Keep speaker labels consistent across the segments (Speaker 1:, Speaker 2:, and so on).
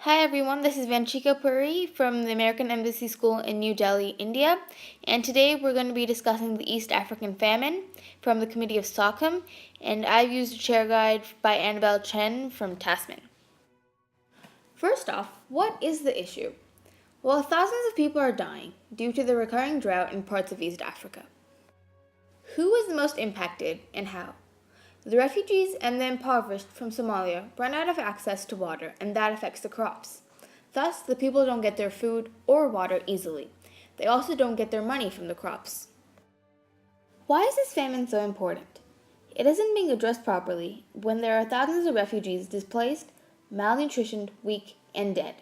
Speaker 1: Hi everyone, this is Vanchika Puri from the American Embassy School in New Delhi, India, and today we're going to be discussing the East African famine from the Committee of SOCHUM, and I've used a chair guide by Annabelle Chen from Tasman. First off, what is the issue? Well, thousands of people are dying due to the recurring drought in parts of East Africa. Who is the most impacted and how? The refugees and the impoverished from Somalia run out of access to water, and that affects the crops. Thus, the people don't get their food or water easily. They also don't get their money from the crops. Why is this famine so important? It isn't being addressed properly when there are thousands of refugees displaced, malnutritioned, weak, and dead.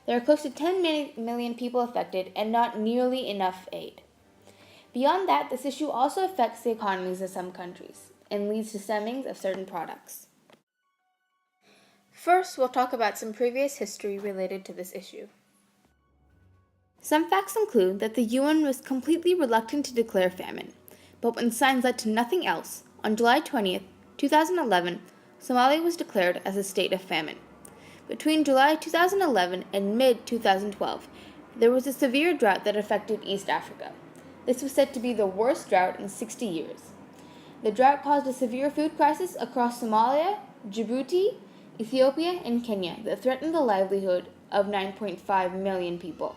Speaker 1: There are close to 10 million people affected and not nearly enough aid. Beyond that, this issue also affects the economies of some countries and leads to stemming of certain products. First, we'll talk about some previous history related to this issue. Some facts include that the UN was completely reluctant to declare famine, but when signs led to nothing else, on July 20th, 2011, Somalia was declared as a state of famine. Between July 2011 and mid-2012, there was a severe drought that affected East Africa. This was said to be the worst drought in 60 years. The drought caused a severe food crisis across Somalia, Djibouti, Ethiopia, and Kenya that threatened the livelihood of 9.5 million people.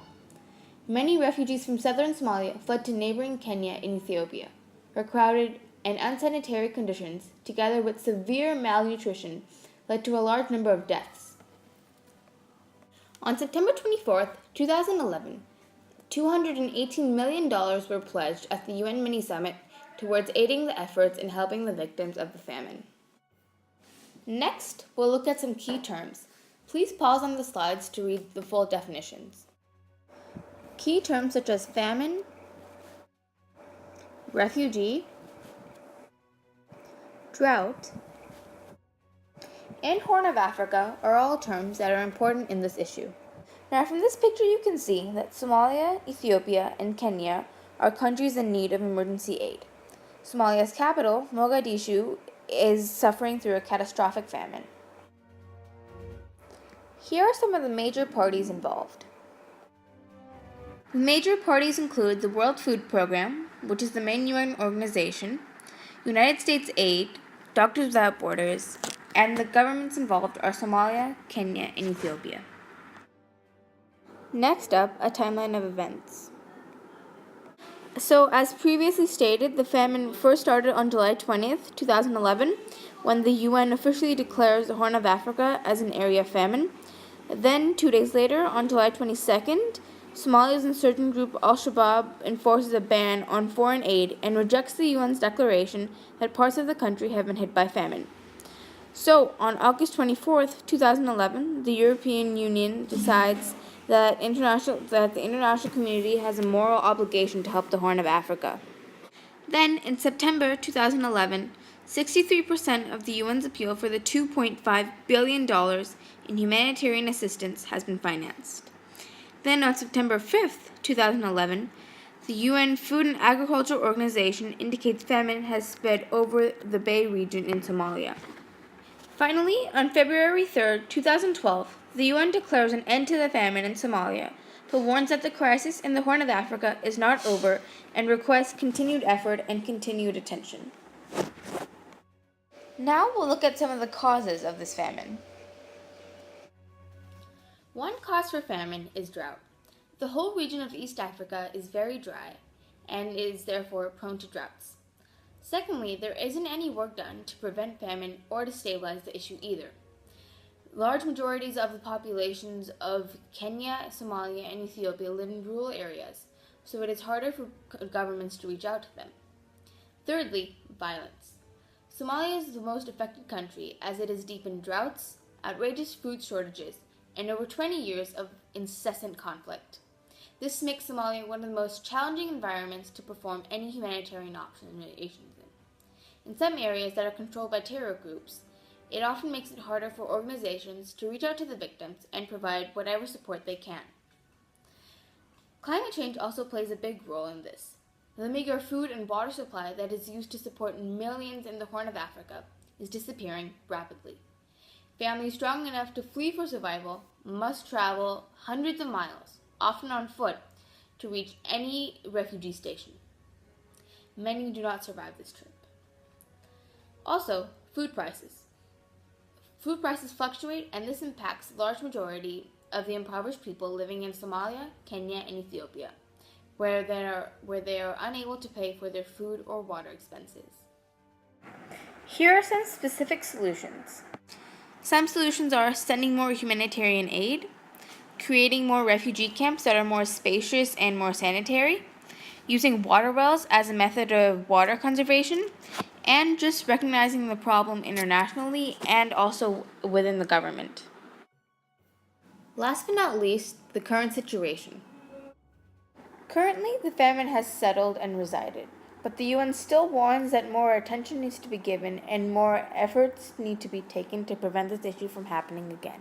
Speaker 1: Many refugees from southern Somalia fled to neighboring Kenya and Ethiopia, where crowded and unsanitary conditions, together with severe malnutrition, led to a large number of deaths. On September 24, 2011, $218 million were pledged at the UN mini-summit towards aiding the efforts in helping the victims of the famine. Next, we'll look at some key terms. Please pause on the slides to read the full definitions. Key terms such as famine, refugee, drought, and Horn of Africa are all terms that are important in this issue. Now, from this picture you can see that Somalia, Ethiopia, and Kenya are countries in need of emergency aid. Somalia's capital, Mogadishu, is suffering through a catastrophic famine. Here are some of the major parties involved. The major parties include the World Food Program, which is the main UN organization, United States Aid, Doctors Without Borders, and the governments involved are Somalia, Kenya, and Ethiopia. Next up, a timeline of events. So, as previously stated, the famine first started on July 20th, 2011, when the UN officially declares the Horn of Africa as an area of famine. Then, 2 days later, on July 22nd, Somalia's insurgent group Al-Shabaab enforces a ban on foreign aid and rejects the UN's declaration that parts of the country have been hit by famine. So, on August 24th, 2011, the European Union decides that the international community has a moral obligation to help the Horn of Africa. Then, in September 2011, 63% of the UN's appeal for the $2.5 billion in humanitarian assistance has been financed. Then, on September 5th, 2011, the UN Food and Agriculture Organization indicates famine has spread over the Bay region in Somalia. Finally, on February 3rd, 2012, the UN declares an end to the famine in Somalia, but warns that the crisis in the Horn of Africa is not over and requests continued effort and continued attention. Now we'll look at some of the causes of this famine. One cause for famine is drought. The whole region of East Africa is very dry and is therefore prone to droughts. Secondly, there isn't any work done to prevent famine or to stabilize the issue either. Large majorities of the populations of Kenya, Somalia, and Ethiopia live in rural areas, so it is harder for governments to reach out to them. Thirdly, violence. Somalia is the most affected country as it is deep in droughts, outrageous food shortages, and over 20 years of incessant conflict. This makes Somalia one of the most challenging environments to perform any humanitarian operations in. In some areas that are controlled by terror groups, it often makes it harder for organizations to reach out to the victims and provide whatever support they can. Climate change also plays a big role in this. The meager food and water supply that is used to support millions in the Horn of Africa is disappearing rapidly. Families strong enough to flee for survival must travel hundreds of miles, often on foot, to reach any refugee station. Many do not survive this trip. Also, food prices. Food prices fluctuate, and this impacts the large majority of the impoverished people living in Somalia, Kenya, and Ethiopia, where they are unable to pay for their food or water expenses. Here are some specific solutions. Some solutions are sending more humanitarian aid, creating more refugee camps that are more spacious and more sanitary, using water wells as a method of water conservation, and just recognizing the problem internationally and also within the government. Last but not least, the current situation. Currently, the famine has settled and resided, but the UN still warns that more attention needs to be given and more efforts need to be taken to prevent this issue from happening again.